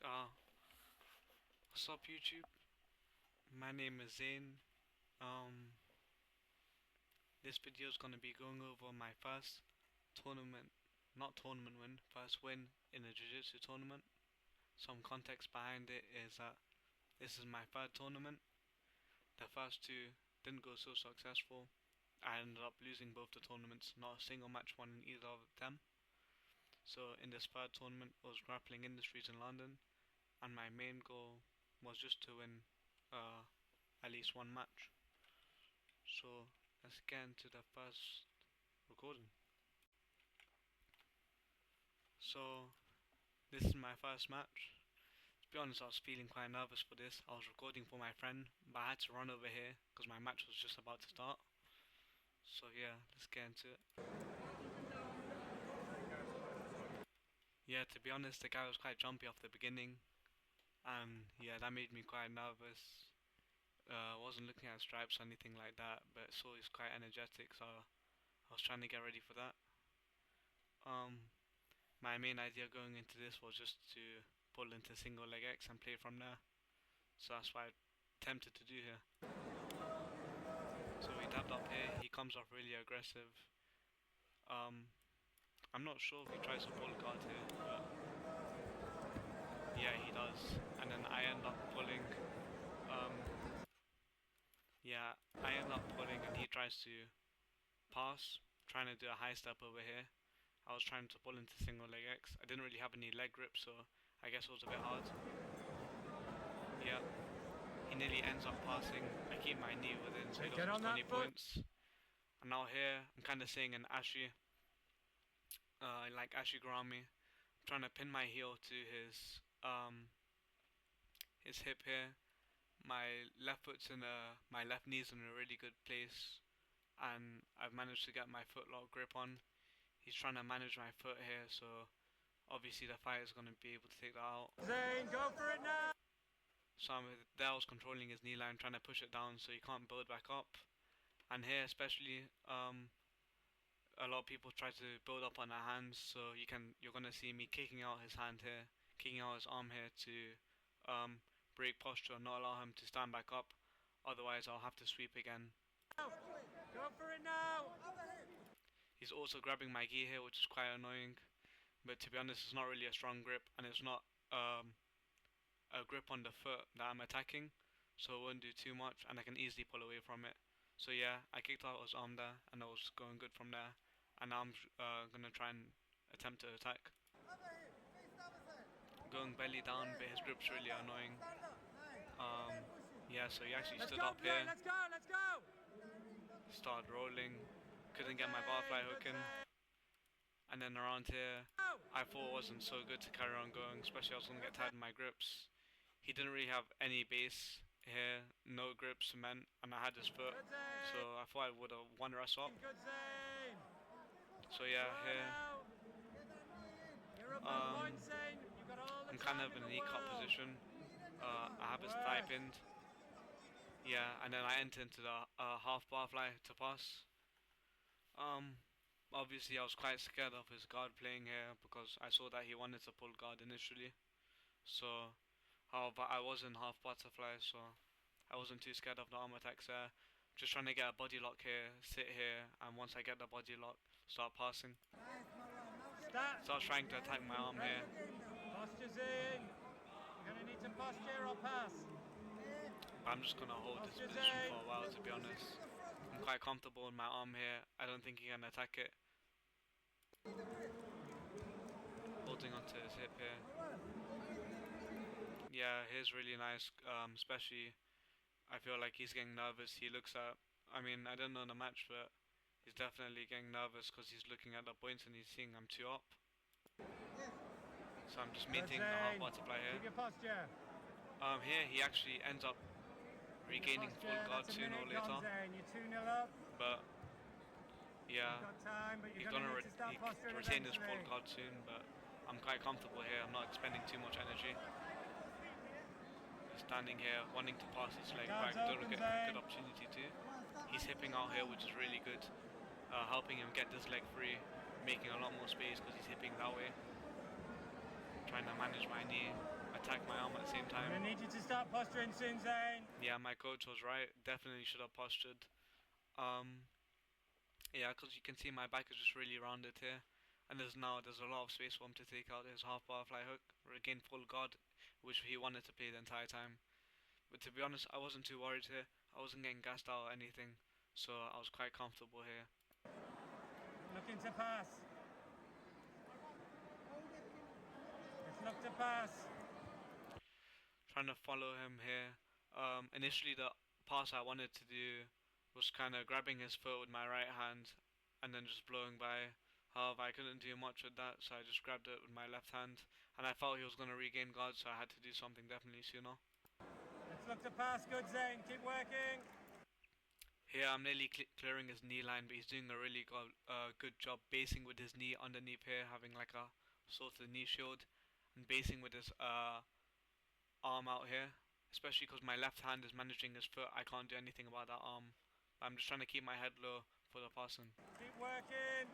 Uh, what's up, YouTube? My name is Zain. Um, this video is gonna be going over my first tournament, not tournament win, first win in a jiu-jitsu tournament. Some context behind it is that this is my third tournament. The first two didn't go so successful. I ended up losing both the tournaments, not a single match won in either of them. So in this third tournament was Grappling Industries in London, and my main goal was just to win at least one match. So let's get into the first recording. So this is my first match. To be honest, I was feeling quite nervous for this. I was recording for my friend, but I had to run over here because my match was just about to start. So yeah, let's get into it. Yeah, to be honest, the guy was quite jumpy off the beginning, and yeah, that made me quite nervous. I wasn't looking at stripes or anything like that, but so he's quite energetic, so I was trying to get ready for that. My main idea going into this was just to pull into single leg X and play from there. So that's what I attempted to do here. So we tapped up here, he comes off really aggressive. I'm not sure if he tries to pull guard here, but yeah, he does. And then I end up pulling. I end up pulling and he tries to pass, trying to do a high step over here. I was trying to pull into single leg X. I didn't really have any leg grip, so I guess it was a bit hard. Yeah, he nearly ends up passing. I keep my knee within, so he goes 20 points. And now here, I'm kind of seeing an Ashi, like Ashi Garami. I'm trying to pin my heel to his hip here. My left knee's in a really good place, and I've managed to get my footlock grip on. He's trying to manage my foot here, so obviously the fighter's going to be able to take that out. Zain, go for it now! So I was controlling his knee line, trying to push it down so he can't build back up. And here especially, a lot of people try to build up on their hands, so you're going to see me kicking out his hand here, kicking out his arm here to break posture and not allow him to stand back up. Otherwise I'll have to sweep again. Go for it now! He's also grabbing my gi here, which is quite annoying. But to be honest, it's not really a strong grip, and it's not a grip on the foot that I'm attacking, so it won't do too much, and I can easily pull away from it. So yeah, I kicked out his arm there, and it was going good from there. And now I'm gonna try and attempt to attack. Going belly down, but his grip's really annoying. Yeah, so he actually stood up here. Let's go! Started rolling, couldn't get my barfly hook in. And then around here, I thought it wasn't so good to carry on going, especially I was going to get tired in my grips. He didn't really have any base here, no grip, cement, and I had his foot, so I thought I would have won the rest up. So yeah, here, I'm kind of in a knee cut position. I have his thigh pinned. Yeah, and then I enter into the half barfly to pass. Obviously I was quite scared of his guard playing here because I saw that he wanted to pull guard initially. So, however, I was in half butterfly, so I wasn't too scared of the arm attacks there. Just trying to get a body lock here, sit here, and once I get the body lock, start passing. So I was trying to attack my arm here. Posture's in. You're going to need some posture or pass. But I'm just going to hold this position for a while, to be honest. I'm quite comfortable in my arm here. I don't think he can attack it. Holding onto his hip here. Yeah, he's really nice, especially I feel like he's getting nervous. He looks at, I mean, I don't know the match, but he's definitely getting nervous because he's looking at the points and he's seeing I'm 2 up. So I'm just meeting the half butterfly here. Keep your posture. Here he actually ends up regaining full guard sooner or later. You're 2-0 up. But yeah, he's gonna retain his full guard soon, but I'm quite comfortable here. I'm not expending too much energy. He's standing here, wanting to pass his leg back. Don't get a good opportunity to. He's hipping out here, which is really good, helping him get this leg free, making a lot more space because he's hipping that way. Trying to manage my knee. I attack my arm at the same I'm time. gonna need you to start posturing soon, Zane. Yeah, my coach was right. Definitely should have postured. Um, yeah, because you can see my back is just really rounded here. And there's a lot of space for him to take out his half butterfly hook, regain full guard, which he wanted to play the entire time. But to be honest, I wasn't too worried here. I wasn't getting gassed out or anything, so I was quite comfortable here. Looking to pass. Let's look to pass. Trying to follow him here. Initially, the pass I wanted to do was kind of grabbing his foot with my right hand and then just blowing by. However, I couldn't do much with that, so I just grabbed it with my left hand. And I felt he was going to regain guard, so I had to do something definitely sooner. Let's look to pass. Good, Zane. Keep working. Here, I'm nearly clearing his knee line, but he's doing a really good job basing with his knee underneath here, having like a sort of knee shield, and basing with his arm out here, especially because my left hand is managing his foot. I can't do anything about that arm. I'm just trying to keep my head low for the passing. Keep working.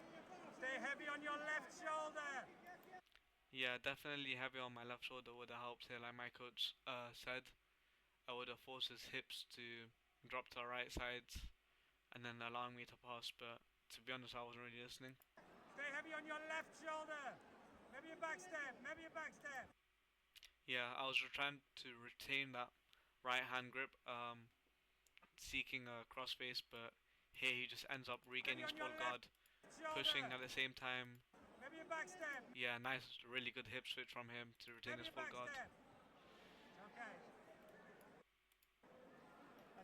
Stay heavy on your left shoulder. Yeah, definitely heavy on my left shoulder would have helped here, like my coach said. I would have forced his hips to drop to the right side and then allowing me to pass, but to be honest, I wasn't really listening. Stay heavy on your left shoulder. Maybe a back step. Maybe a back step. Yeah, I was trying to retain that right hand grip, seeking a crossface, but here he just ends up regaining his full guard, pushing at the same time. Maybe a back step. Yeah, nice, really good hip switch from him to retain his full guard. Okay.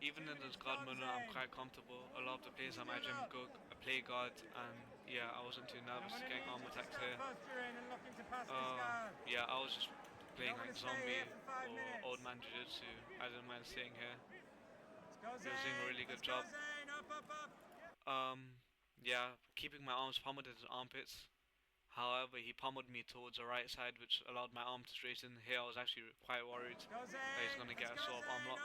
Even in this guard mode, I'm quite comfortable. A lot of the players at my gym go play guard, and yeah, I wasn't too nervous getting arm attacks here. Yeah, I was just playing like zombie or old man jiu-jitsu. I didn't mind staying here. He was doing a really good job. Yeah, keeping my arms pummeled at his armpits. However, he pummeled me towards the right side, which allowed my arm to straighten. Here, I was actually quite worried that he's going to get a sort of arm lock.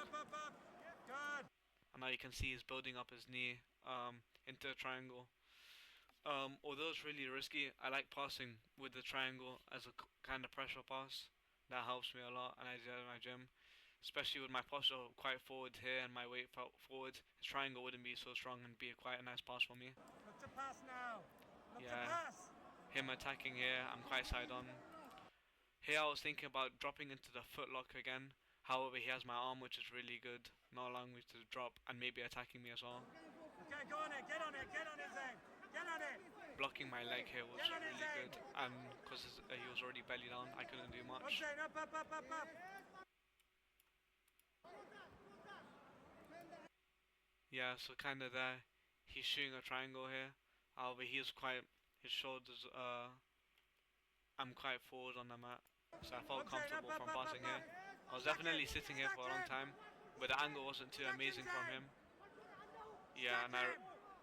And now you can see he's building up his knee into a triangle. Although it's really risky, I like passing with the triangle as a kind of pressure pass. That helps me a lot, and I do it in my gym. Especially with my posture quite forward here and my weight felt forward, his triangle wouldn't be so strong and be quite a nice pass for me. Look to pass now. Look Yeah, to pass. him attacking here, I'm quite side on. Here I was thinking about dropping into the foot lock again. However, he has my arm, which is really good, not allowing me to drop and maybe attacking me as well. Okay, go on it, get on it, get on it, Zane. Get on it. Blocking my leg here was really good, and because he was already belly down, I couldn't do much. Zane, up. Yeah, so kind of there, he's shooting a triangle here. However, his shoulders, I'm quite forward on the mat, so I felt comfortable from passing here. I was definitely sitting here for a long time, but the angle wasn't too amazing from him. Yeah, and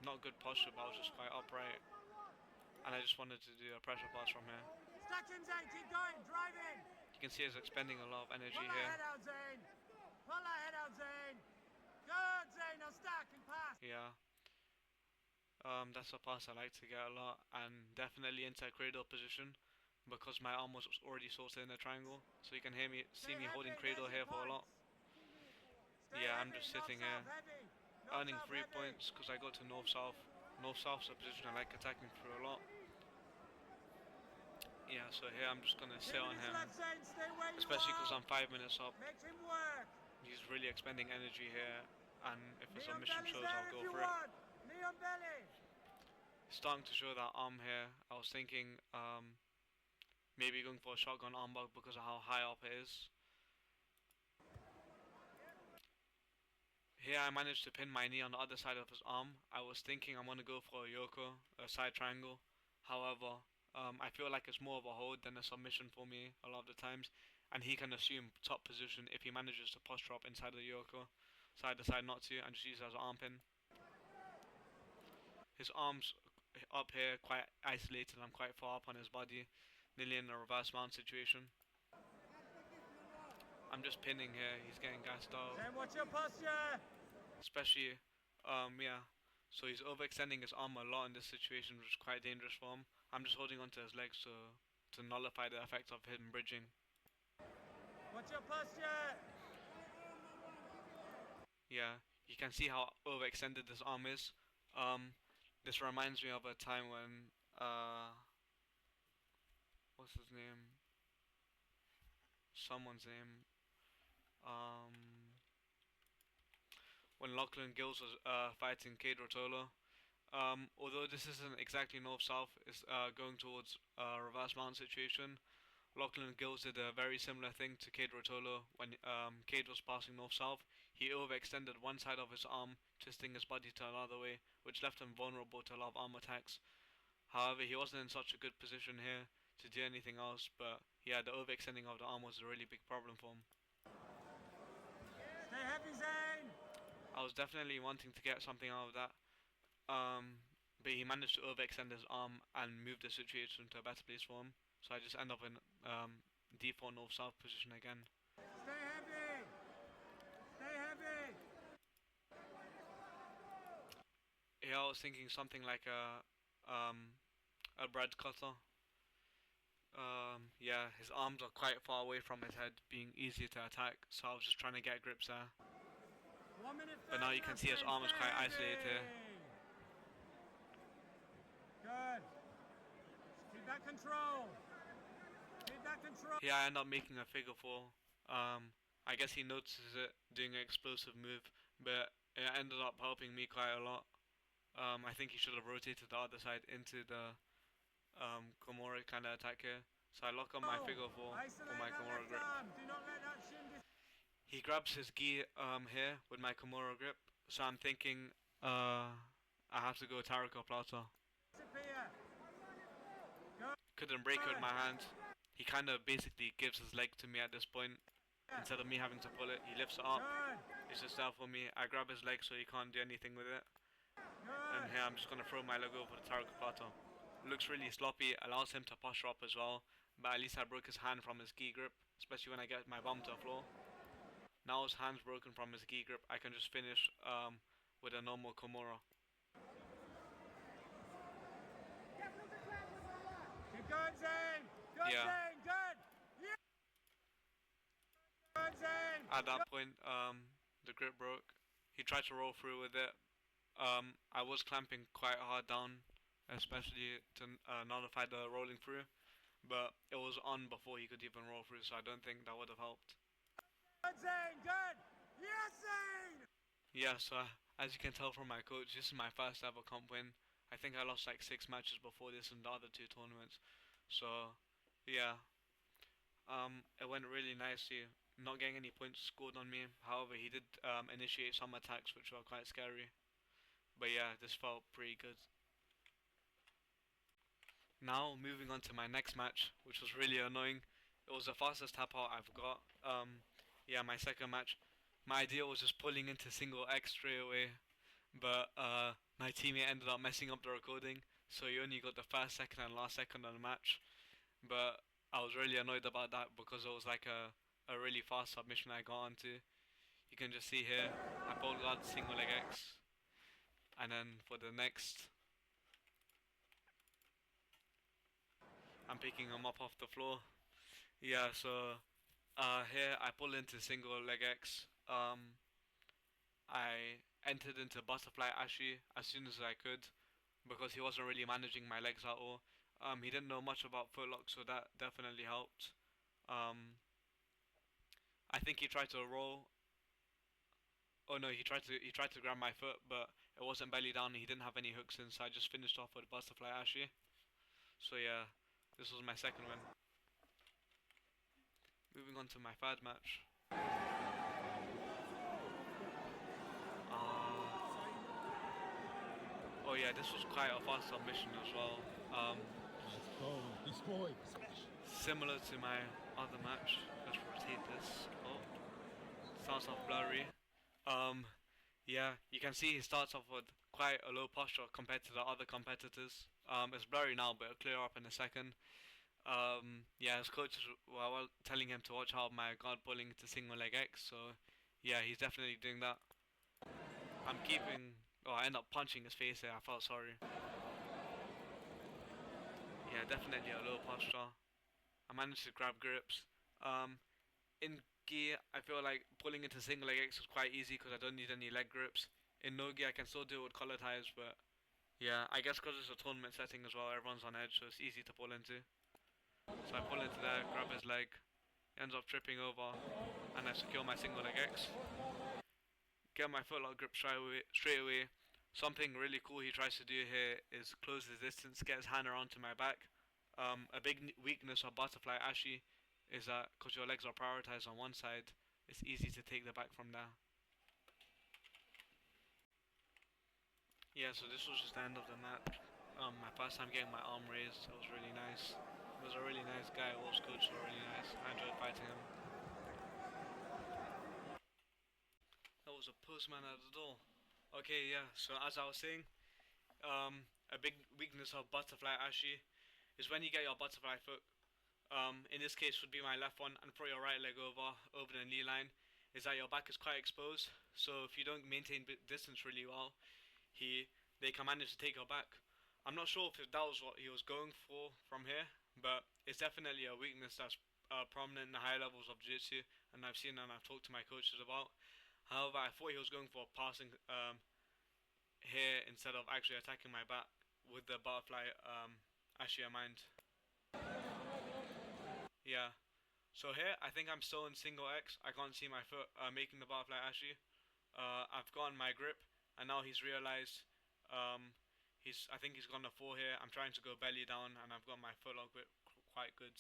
not good posture, but I was just quite upright. And I just wanted to do a pressure pass from here. Stack in, Zane, keep going, drive in. You can see he's expending a lot of energy Pull here. that head out, Zane. Pull that head out, Zane. Good, Zane, now stack and pass. Yeah. That's a pass I like to get a lot, and definitely into a cradle position because my arm was already sorted in a triangle. So you can see me holding cradle here for a lot. Yeah, I'm just sitting here, earning 3 points because I got to north-south. North-south's a position I like attacking through a lot. Yeah, so here I'm just going to sit on him, especially because I'm 5 minutes up. He's really expending energy here, and if a submission shows, I'll go for it. Starting to show that arm here. I was thinking maybe going for a shotgun armbar because of how high up it is. Here I managed to pin my knee on the other side of his arm. I was thinking I'm going to go for a yoko, a side triangle. However, I feel like it's more of a hold than a submission for me a lot of the times. And he can assume top position if he manages to posture up inside the yoko. So I decide not to and just use it as an arm pin. His arms up here quite isolated. I'm quite far up on his body, nearly in a reverse mount situation. I'm just pinning here. He's getting gassed out. Then watch your posture. Especially, yeah. So he's overextending his arm a lot in this situation, which is quite dangerous for him. I'm just holding onto his legs to nullify the effect of him bridging. What's your posture? Yeah, you can see how overextended this arm is. This reminds me of a time when what's his name? Someone's name. Um, when Lachlan Gills was fighting Cade Rotolo. Although this isn't exactly north-south, it's going towards reverse mount situation. Lachlan Gills did a very similar thing to Cade Rotolo when Cade was passing north-south. He overextended one side of his arm, twisting his body to another way, which left him vulnerable to a lot of arm attacks. However, he wasn't in such a good position here to do anything else, but yeah, the overextending of the arm was a really big problem for him. Stay heavy, Zane. I was definitely wanting to get something out of that, but he managed to overextend his arm and move the situation to a better place for him. So I just end up in default north-south position again. Stay heavy. Stay heavy. Yeah, I was thinking something like a bread cutter. Yeah, his arms are quite far away from his head, being easier to attack. So I was just trying to get grips there. 1 minute. But now you can see his arm is quite isolated here. Good. Keep that control. Keep that control. Here I end up making a figure four. I guess he notices it doing an explosive move, but it ended up helping me quite a lot. I think he should have rotated the other side into the Komori kind of attack here. So I lock on my figure four for my Komori grip. Do not let that shin He grabs his gi here with my Komori grip. So I'm thinking I have to go Taraka Plata. disappear. Couldn't break it with my hand. He kind of basically gives his leg to me at this point. Instead of me having to pull it, he lifts it up. Good. It's just there for me. I grab his leg so he can't do anything with it. And Good. here I'm just going to throw my leg over the Taraka Plata. Looks really sloppy, allows him to posture up as well. But at least I broke his hand from his gi grip, especially when I get my bum to the floor. Now his hand's broken from his gi grip, I can just finish with a normal Komura. Keep going, Zane. Good, Yeah. Zane. Good. Yeah. Good, Zane. At that point, the grip broke. He tried to roll through with it. I was clamping quite hard down, especially to nullify the rolling through. But it was on before he could even roll through, so I don't think that would have helped. Good, Zane. Good. Yes, Zane. Yeah, so as you can tell from my coach, this is my first ever comp win. I think I lost like 6 matches before this in the other 2 tournaments. So, yeah. It went really nicely. Not getting any points scored on me. However, he did initiate some attacks which were quite scary. But yeah, this felt pretty good. Now, moving on to my next match, which was really annoying. It was the fastest tap out I've got. Yeah, my second match. My idea was just pulling into single X straight away. But my teammate ended up messing up the recording. So he only got the first, second, and last second of the match. But I was really annoyed about that because it was like a really fast submission I got onto. You can just see here, I pulled out single leg X. And then for the next, I'm picking him up off the floor. Yeah, so here I pull into single leg X. I entered into butterfly Ashi as soon as I could because he wasn't really managing my legs at all. He didn't know much about footlock, so that definitely helped. I think he tried to roll. Oh no, he tried to grab my foot, but it wasn't belly down. He didn't have any hooks in, so I just finished off with butterfly Ashi. So yeah, this was my second win. Moving on to my third match. Oh yeah, this was quite a fast submission as well. Similar to my other match. Let's rotate this. Oh, starts off blurry. Yeah, you can see he starts off with quite a low posture compared to the other competitors. It's blurry now, but it'll clear up in a second. Yeah, his coach were telling him to watch out my guard pulling to single leg X, so yeah, he's definitely doing that. I'm keeping. Oh, I end up punching his face there. I felt sorry. Yeah, definitely a low posture. I managed to grab grips. In gi, I feel like pulling into single leg X is quite easy because I don't need any leg grips. In no gi, I can still do it with collar ties, but yeah, I guess because it's a tournament setting as well, everyone's on edge, so it's easy to pull into. So I pull into there, grab his leg, ends up tripping over, and I secure my single leg X. Get my footlock grip straight away. Something really cool he tries to do here is close his distance, get his hand around to my back. A big weakness of butterfly ashi is that because your legs are prioritized on one side, it's easy to take the back from there. Yeah, so this was just the end of the match. My first time getting my arm raised, it was really nice. He was a really nice guy, Wolf's coach was really nice. I enjoyed fighting him. That was a postman at the door. Okay, yeah, so as I was saying, a big weakness of butterfly ashi is when you get your butterfly foot, in this case would be my left one, and throw your right leg over the knee line, is that your back is quite exposed. So if you don't maintain distance really well, he they can manage to take your back. I'm not sure if that was what he was going for from here, but it's definitely a weakness that's prominent in the higher levels of jiu-jitsu, and I've seen and I've talked to my coaches about. However, I thought he was going for passing here instead of actually attacking my back with the butterfly actually in mind. Yeah. So here, I think I'm still in single X. I can't see my foot making the butterfly actually. I've gotten my grip, and now he's realized. I think he's gonna fall here. I'm trying to go belly down, and I've got my footlock grip quite good.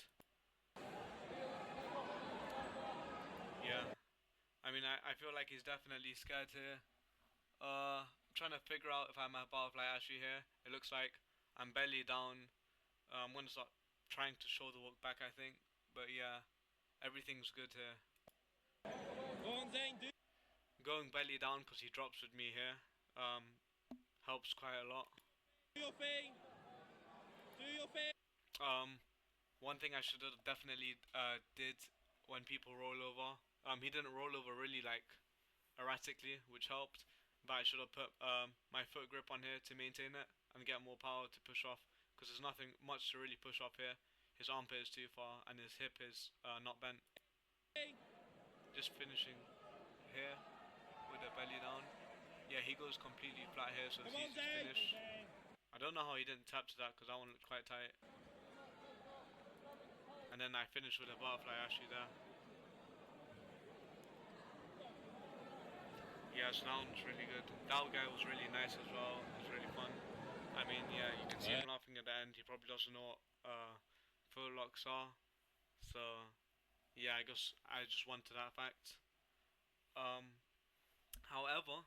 Yeah. I mean, I feel like he's definitely scared here. I'm trying to figure out if I'm a butterfly actually here. It looks like I'm belly down. I'm gonna start trying to shoulder walk back, I think. But yeah, everything's good here. Go on, Zane, do Going belly down because he drops with me here helps quite a lot. your thing. Do your thing. Um, One thing I should have definitely did when people roll over. He didn't roll over really like erratically, which helped. But I should have put my foot grip on here to maintain it and get more power to push off. Because there's nothing much to really push off here. His armpit is too far and his hip is not bent. Just finishing here with the belly down. Yeah, he goes completely flat here, so it's Come on, easy to Zane. finish. I don't know how he didn't tap to that because that one looked quite tight. And then I finished with a butterfly actually there. Yeah, so that one was really good. That guy was really nice as well. It was really fun. I mean, yeah, you can see him laughing at the end. He probably doesn't know what full locks are. So, yeah, I guess I just wanted that fact. Um, However,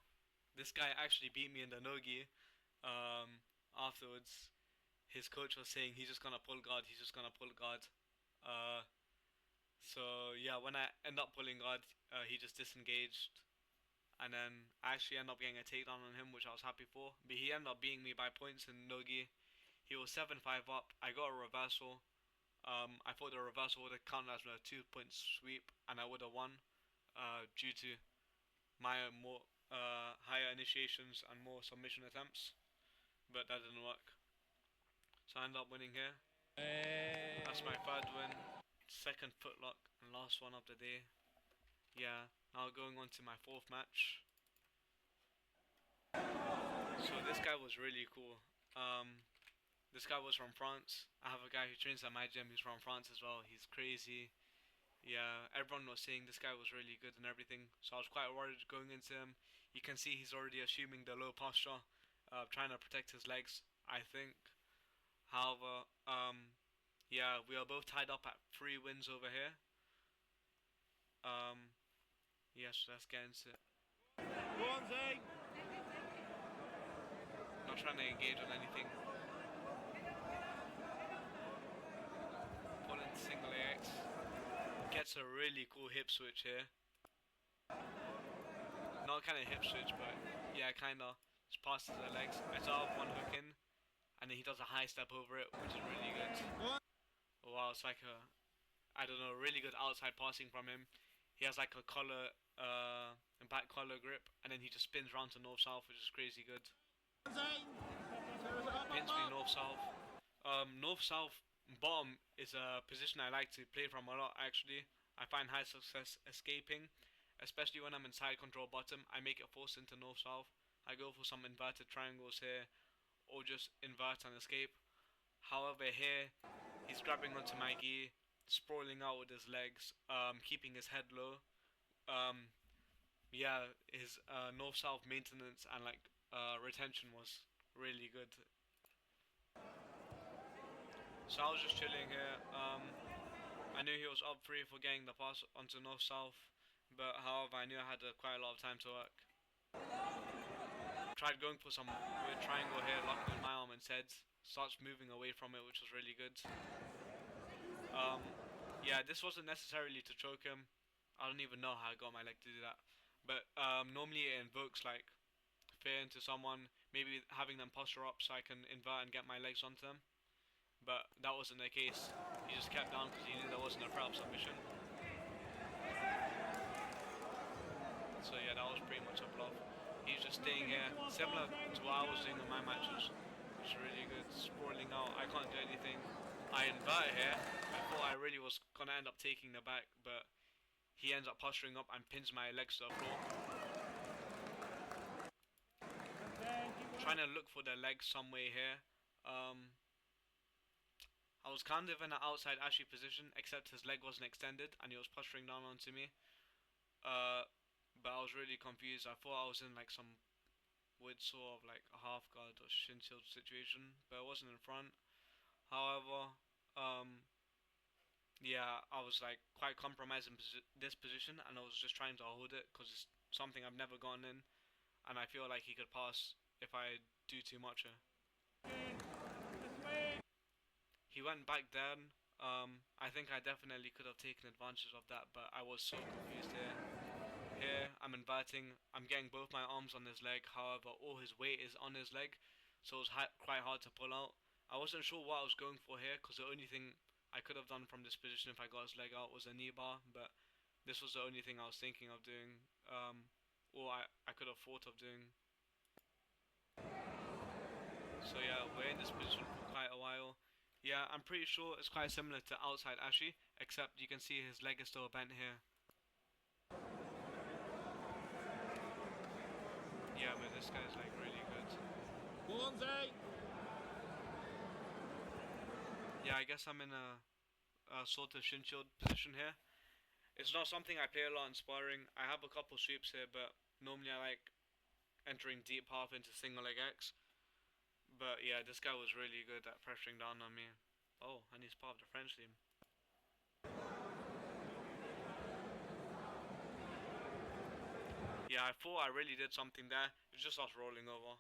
this guy actually beat me in the nogi. Afterwards, his coach was saying he's just gonna pull guard. He's just gonna pull guard. Uh, so yeah, when I end up pulling guard, he just disengaged, and then I actually end up getting a takedown on him, which I was happy for. But he ended up beating me by points in nogi. He was 7-5 up. I got a reversal. I thought the reversal would have counted as a 2 point sweep, and I would have won. Due to my more higher initiations and more submission attempts, but that didn't work. So I ended up winning here. That's my third win, second footlock, and last one of the day. Yeah, now going on to my fourth match. So this guy was really cool. This guy was from France. I have a guy who trains at my gym. He's from France as well. He's crazy. Yeah, everyone was saying this guy was really good and everything. So I was quite worried going into him. You can see he's already assuming the low posture, trying to protect his legs, I think. However, yeah, we are both tied up at 3 wins over here. Um, yes, let's get into it. Go on, Zane. Not trying to engage on anything. Pull into single AX. Gets a really cool hip switch here. Not kind of hip switch, but yeah, kind of. Just passes the legs. I start off one hook in, and then he does a high step over it, which is really good. Wow, it's like I don't know, really good outside passing from him. He has like a collar, back collar grip, and then he just spins around to north south, which is crazy good. Zane. Pins me north south. North south bottom is a position I like to play from a lot actually. I find high success escaping, especially when I'm in side control bottom. I make it force into north south. I go for some inverted triangles here, or just invert and escape. However, here he's grabbing onto my gi, sprawling out with his legs, keeping his head low. Um, yeah, his north south maintenance and like retention was really good. So I was just chilling here. I knew he was up 3 for getting the pass onto north south, but however I knew I had quite a lot of time to work. Tried going for some weird triangle here, locking with my arm instead. Starts moving away from it, which was really good. Um, yeah, this wasn't necessarily to choke him. I don't even know how I got my leg to do that. But normally it invokes like fear into someone, maybe having them posture up so I can invert and get my legs onto them. But that wasn't the case. He just kept down because he knew there wasn't a threat of submission. So yeah, that was pretty much a bluff. He's just staying here, similar to what I was doing in my matches, which is really good. Sprawling out, I can't do anything. I invert here. I thought I really was gonna end up taking the back, but he ends up posturing up and pins my legs to the floor. Trying to look for the legs some way here. I was kind of in an outside Ashy position, except his leg wasn't extended and he was posturing down onto me. Uh, but I was really confused. I thought I was in like some weird sort of like a half guard or shin shield situation, but it wasn't in front. However, um, yeah, I was like quite compromised in this position, and I was just trying to hold it because it's something I've never gone in, and I feel like he could pass if I do too much. He went back down. I think I definitely could have taken advantage of that, but I was so confused here. Here, I'm inverting. I'm getting both my arms on his leg. However, all his weight is on his leg, so it was quite hard to pull out. I wasn't sure what I was going for here because the only thing I could have done from this position if I got his leg out was a knee bar, but this was the only thing I was thinking of doing, or I could have thought of doing. So yeah, we're in this position for quite a while. Yeah, I'm pretty sure it's quite similar to outside Ashy, except you can see his leg is still bent here. Yeah, but this guy's like really good. Yeah, I guess I'm in a sort of shin shield position here. It's not something I play a lot in sparring. I have a couple sweeps here, but normally I like entering deep half into single leg X. But yeah, this guy was really good at pressuring down on me. Oh, and he's part of the French team. Yeah, I thought I really did something there. It's just us rolling over.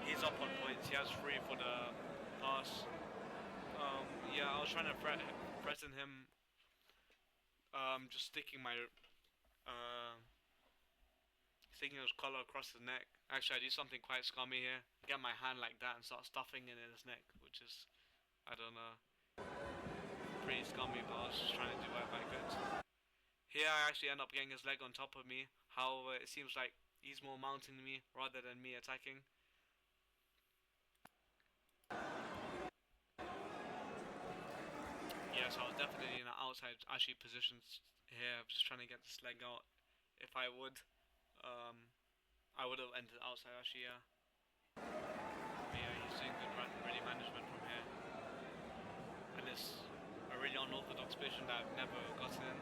He's up on points. He has 3 for the pass. Yeah, I was trying to threaten him. Just uh, sticking his collar across his neck. Actually, I do something quite scummy here. Get my hand like that and start stuffing it in his neck, which is, I don't know, pretty scummy. But I was just trying to do whatever I could. Here, I actually end up getting his leg on top of me. However, it seems like he's more mounting me rather than me attacking. Yeah, so I was definitely in an outside Ashy positions here. I'm just trying to get this leg out. If um, I would have entered outside Ashy, yeah. But yeah, he's doing good ready management from here. And it's a really unorthodox position that I've never gotten in.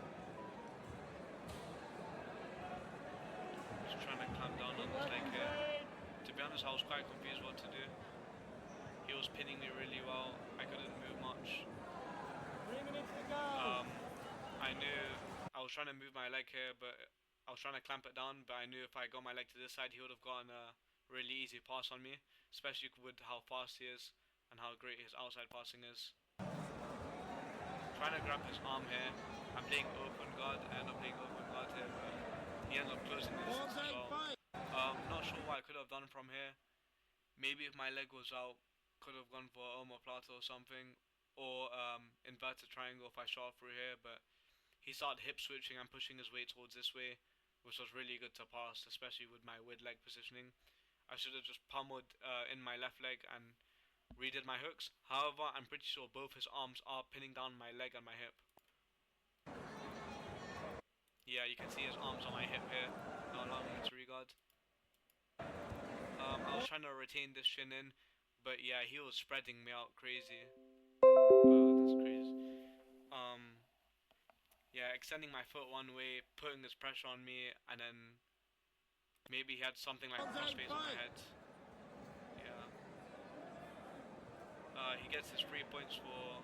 Just trying to clamp down on this leg here. To be honest, I was quite confused what to do. He was pinning me really well. I couldn't move much. 3 minutes to go. I knew I was trying to move my leg here, but I was trying to clamp it down. But I knew if I got my leg to this side, he would have gotten a really easy pass on me, especially with how fast he is and how great his outside passing is. Trying to grab his arm here. I'm playing open guard and I'm playing open guard here, but he ends up closing the distance as well. Not sure what I could have done from here. Maybe if my leg was out, could have gone for omoplata or something, or inverted triangle if I shot through here. But he started hip switching and pushing his weight towards this way, which was really good to pass, especially with my weird leg positioning. I should have just pummeled in my left leg and redid my hooks. However, I'm pretty sure both his arms are pinning down my leg and my hip. Yeah, you can see his arms on my hip here, not allowing me to regard. I was trying to retain this shin in, but yeah, he was spreading me out crazy. That's crazy. Um, yeah, extending my foot one way, putting his pressure on me, and then maybe he had something like crossface on my head. Yeah. He gets his 3 points for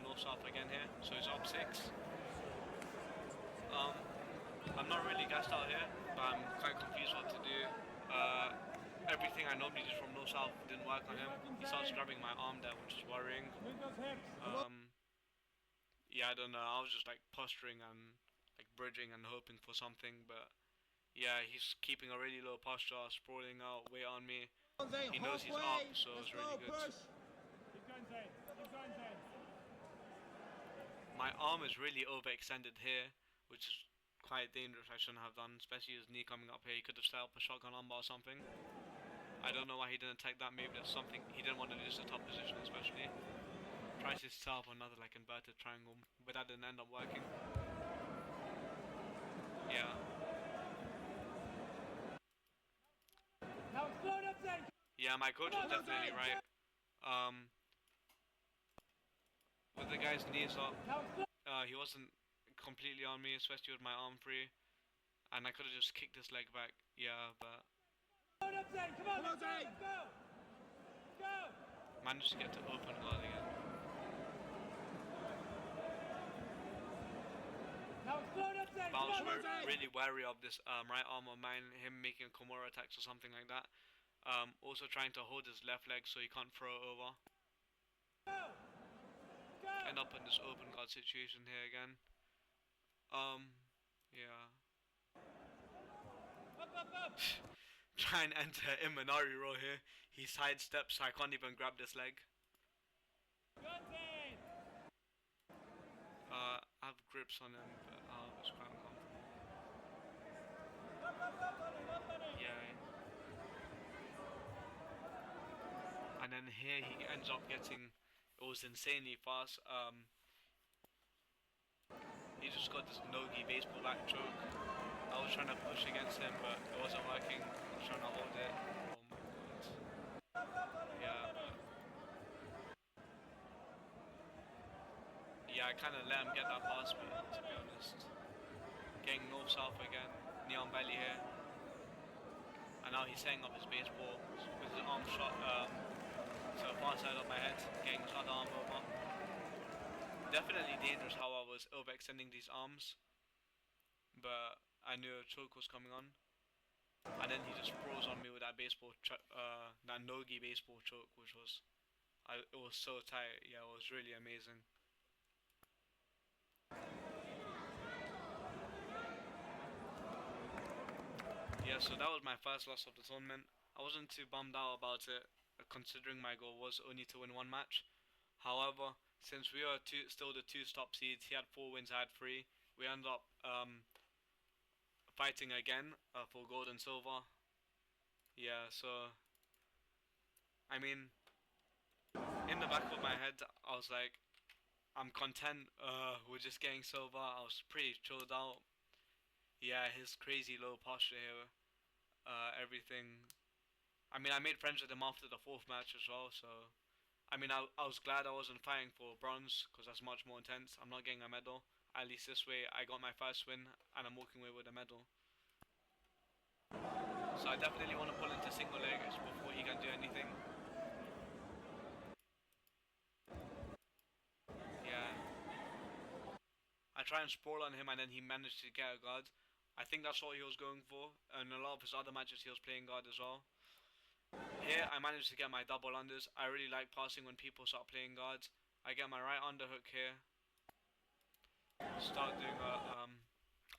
North South again here, so he's up 6. Um, I'm not really gassed out here, but I'm quite confused what to do. Uh, Everything I normally do from North South didn't work on him. He starts grabbing my arm there, which is worrying. Um, yeah, I don't know. I was just like posturing and like bridging and hoping for something, but yeah, he's keeping a really low posture, sprawling out, weight on me. He knows he's up, so it's really good. My arm is really overextended here, which is quite dangerous. I shouldn't have done, especially his knee coming up here. He could have set up a shotgun armbar or something. I don't know why he didn't take that. Maybe there's something he didn't want to lose the top position, especially. Tries to set up another like inverted triangle, but that didn't end up working. Yeah. Yeah, my coach was definitely right. Um, with the guy's knees up, he wasn't completely on me, especially with my arm free, and I could have just kicked his leg back. Yeah, but managed to get to open guard again. But I was really wary of this right arm of mine, him making Kimura attacks or something like that. Also trying to hold his left leg so he can't throw it over. End up in this open guard situation here again. Yeah. Try and enter Imanari roll here. He sidesteps, so I can't even grab this leg. I have grips on him, but it's quite uncomfortable. Yeah. And then here he ends up getting. It was insanely fast. He just got this nogi baseball back choke. I was trying to push against him, but it wasn't working. I was trying to hold it. Oh my god. Yeah, but yeah, I kind of let him get that past me, to be honest. Getting north south again, knee on belly here, and now he's setting up his baseball with his arm shot to the far side of my head, getting his other arm over. Definitely dangerous how I was overextending these arms, but I knew a choke was coming on. And then he just froze on me with that that nogi baseball choke, which was, it was so tight. Yeah, it was really amazing. Yeah, so that was my first loss of the tournament. I wasn't too bummed out about it, considering my goal was only to win one match. However, since we are still the two top seeds, he had 4 wins, I had 3. We ended up fighting again for gold and silver. Yeah, so I mean, in the back of my head, I was like, I'm content. We're just getting silver. I was pretty chilled out. Yeah, his crazy low posture here. Everything. I mean, I made friends with him after the fourth match as well. So, I mean, I was glad I wasn't fighting for bronze because that's much more intense. I'm not getting a medal. At least this way, I got my first win and I'm walking away with a medal. So I definitely want to pull into single legs before he can do anything. Yeah. I try and sprawl on him and then he managed to get a guard. I think that's what he was going for. And a lot of his other matches he was playing guard as well. Here I managed to get my double unders. I really like passing when people start playing guards. I get my right underhook here. Start doing a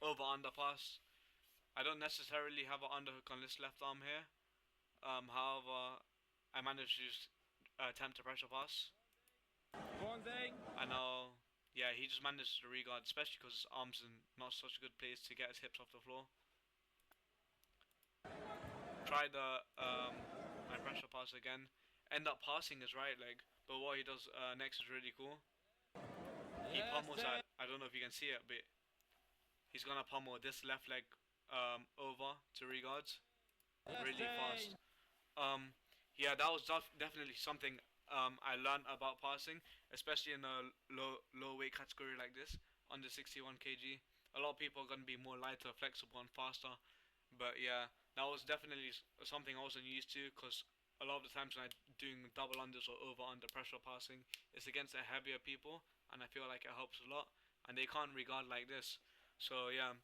over under pass. I don't necessarily have an underhook on this left arm here. However, I managed to just attempt a pressure pass. And now, yeah, he just managed to regard, especially because his arms in not such a good place to get his hips off the floor. Try the my pressure pass again. End up passing his right leg, but what he does next is really cool. He pummels that. I don't know if you can see it, but he's gonna pummel this left leg over to regards really fast. Testing. Yeah, that was definitely something I learned about passing, especially in a low weight category like this, under 61 kg. A lot of people are gonna be more lighter, flexible, and faster. But yeah, that was definitely something I wasn't used to because a lot of the times when I'm doing double unders or over under pressure passing, it's against the heavier people, and I feel like it helps a lot. And they can't regard like this. So yeah,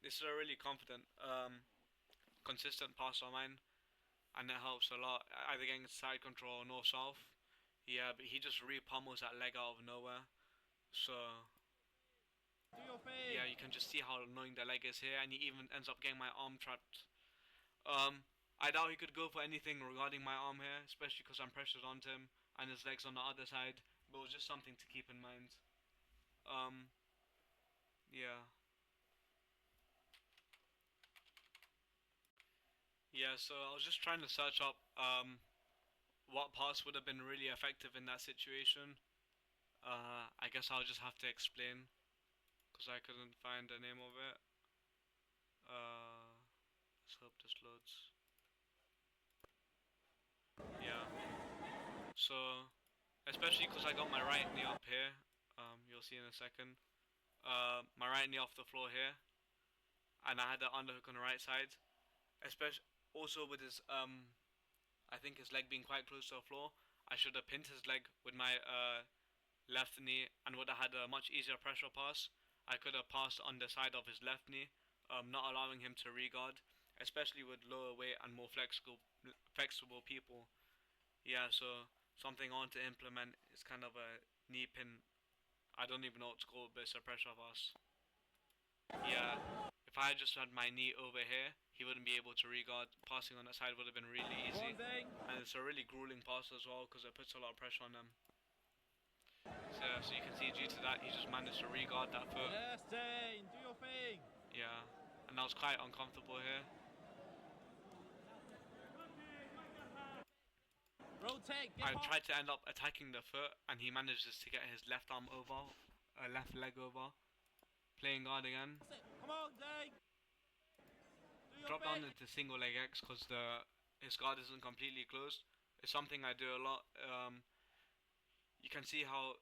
this is a really confident, consistent pass of mine, and it helps a lot. Either getting side control or north south. Yeah, but he just really pummels that leg out of nowhere. So Do your thing. yeah, you can just see how annoying the leg is here, and he even ends up getting my arm trapped. Um, I doubt he could go for anything regarding my arm here, especially because I'm pressured onto him and his legs on the other side. But it was just something to keep in mind. Um, yeah, yeah. So I was just trying to search up what pass would have been really effective in that situation. I guess I'll just have to explain because I couldn't find the name of it. Let's hope this loads. Yeah. So, especially because I got my right knee up here. You'll see in a second. My right knee off the floor here, and I had the underhook on the right side. Especially also with his I think his leg being quite close to the floor. I should have pinned his leg with my left knee and would have had a much easier pressure pass. I could have passed on the side of his left knee, not allowing him to regard, especially with lower weight and more flexible people. Yeah, so something I want to implement is kind of a knee pin. I don't even know what to call it, but it's a pressure pass. Yeah, if I had just had my knee over here, he wouldn't be able to regard. Passing on that side would have been really easy. Bonding. And it's a really grueling pass as well because it puts a lot of pressure on them. So you can see due to that, he just managed to regard that foot. Testing. Do your thing. Yeah, and that was quite uncomfortable here. Rotate. Get I hot. tried to end up attacking the foot, and he manages to get his left arm over, left leg over, playing guard again. Come on, Zane. Do your Drop down thing. into single leg X because the his guard isn't completely closed. It's something I do a lot. You can see how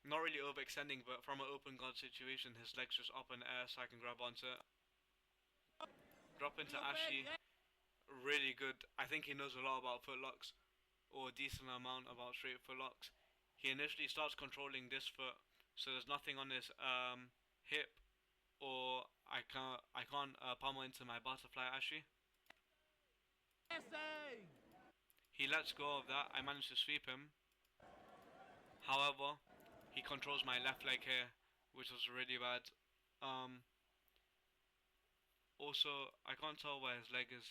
not really overextending, but from an open guard situation, his legs just up in the air so I can grab onto it. Drop Do into your thing. Ashy, Yeah. really good. I think he knows a lot about footlocks, or a decent amount about straight footlocks. He initially starts controlling this foot, so there's nothing on his hip, or I can't pummel into my butterfly Ashy. Testing. He lets go of that. I manage to sweep him. However, he controls my left leg here, which was really bad. Um, Also, I can't tell where his leg is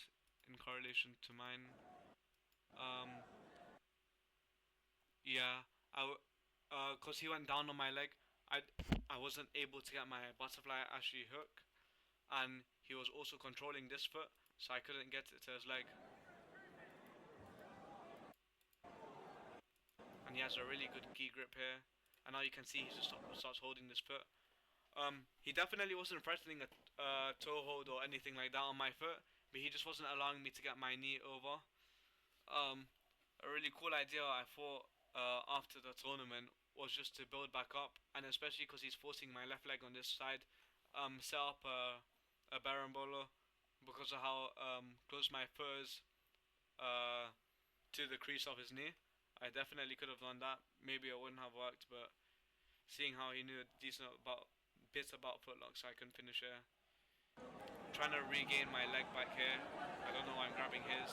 in correlation to mine. Um, yeah, cause he went down on my leg. I I wasn't able to get my butterfly Ashley hook, and he was also controlling this foot, so I couldn't get it to his leg. And he has a really good key grip here, and now you can see he just starts holding this foot. He definitely wasn't threatening a toe hold or anything like that on my foot, but he just wasn't allowing me to get my knee over. Um, a really cool idea I thought after the tournament was just to build back up, and especially because he's forcing my left leg on this side, set up a berimbolo because of how close my foot is uh, to the crease of his knee. I definitely could have done that. Maybe it wouldn't have worked, but seeing how he knew a decent about bits about footlocks, I couldn't finish here. Trying to regain my leg back here. I don't know why I'm grabbing his.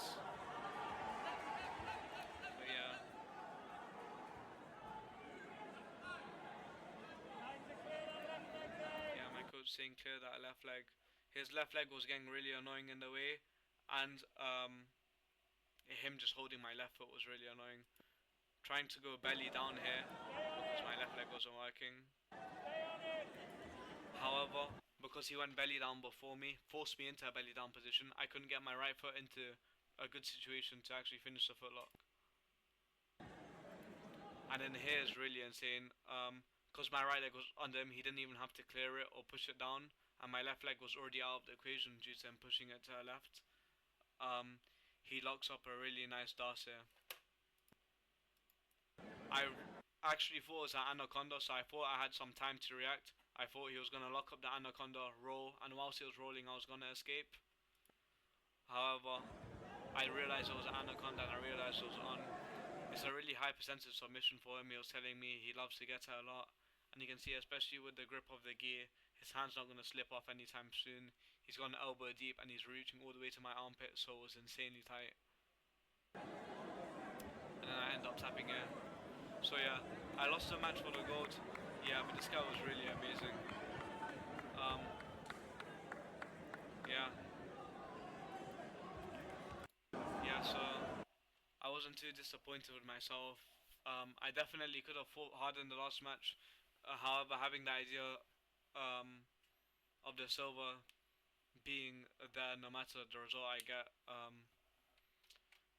But yeah. Yeah, my coach saying clear that left leg. His left leg was getting really annoying in the way, and him just holding my left foot was really annoying. Trying to go belly down here because my left leg wasn't working. However, because he went belly down before me, forced me into a belly down position, I couldn't get my right foot into a good situation to actually finish the footlock. And then here is really insane. because my right leg was under him. He didn't even have to clear it or push it down, and my left leg was already out of the equation due to him pushing it to the left. Um, he locks up a really nice Darcy. I actually thought it was an anaconda, so I thought I had some time to react. I thought he was gonna lock up the anaconda, roll, and whilst he was rolling, I was gonna escape. However, I realized it was an anaconda, and I realized it was on. It's a really high percentage submission for him. He was telling me he loves to get her a lot, and you can see, especially with the grip of the gi, his hand's not gonna slip off anytime soon. He's got an elbow deep, and he's reaching all the way to my armpit, so it was insanely tight. And then I end up tapping it. So yeah, I lost the match for the gold. Yeah, but this guy was really amazing. Um, yeah, yeah. So I wasn't too disappointed with myself. I definitely could have fought harder in the last match. However, having the idea um, of the silver being there no matter the result I get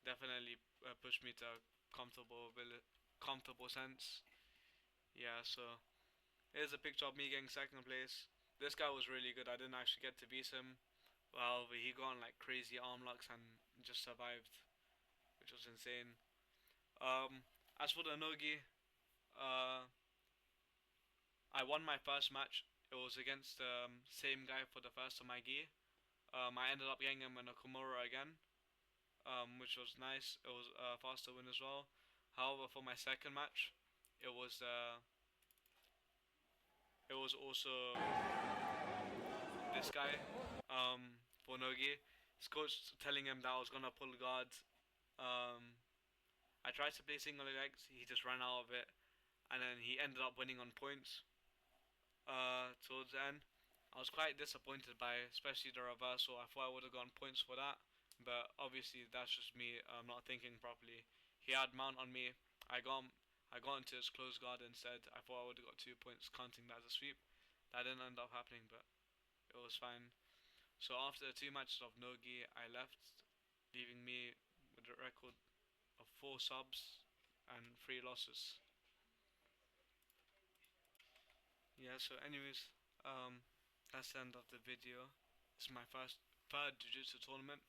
definitely pushed me to a comfortable sense. Yeah, so here's a picture of me getting second place. This guy was really good. I didn't actually get to beat him. Well, he got on like crazy arm locks and just survived, which was insane. Um, as for the nogi, uh, I won my first match. It was against the same guy for the first of my gi. I ended up getting him in a Komura again, which was nice. It was a faster win as well. However, for my second match, it was uh, it was also this guy, for Nogi. His coach telling him that I was gonna pull guard. Um, I tried to play single legs. He just ran out of it, and then he ended up winning on points. Towards the end, I was quite disappointed by, especially the reversal. I thought I would have gotten points for that, but obviously that's just me not thinking properly. He had mount on me. I got I got into his close guard instead. I thought I would have got 2 points counting that as a sweep. That didn't end up happening, but it was fine. So after the two matches of Nogi, I left, leaving me with a record of 4 subs and 3 losses. Yeah. So, anyways, that's the end of the video. It's my third jiu-jitsu tournament.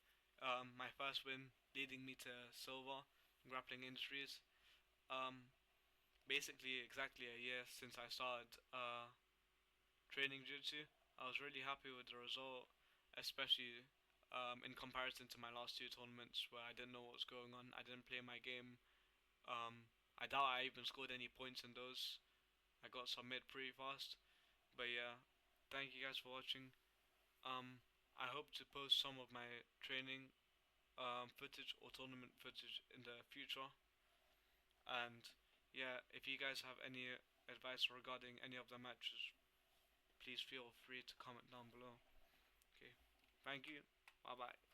My first win leading me to silver in grappling industries. Um, Basically exactly a year since I started training jiu-jitsu. I was really happy with the result, especially in comparison to my last two tournaments where I didn't know what was going on. I didn't play my game. I doubt I even scored any points in those. I got submit pretty fast. But yeah, thank you guys for watching. I hope to post some of my training footage or tournament footage in the future. And yeah, if you guys have any advice regarding any of the matches, please feel free to comment down below. Okay, thank you. Bye bye.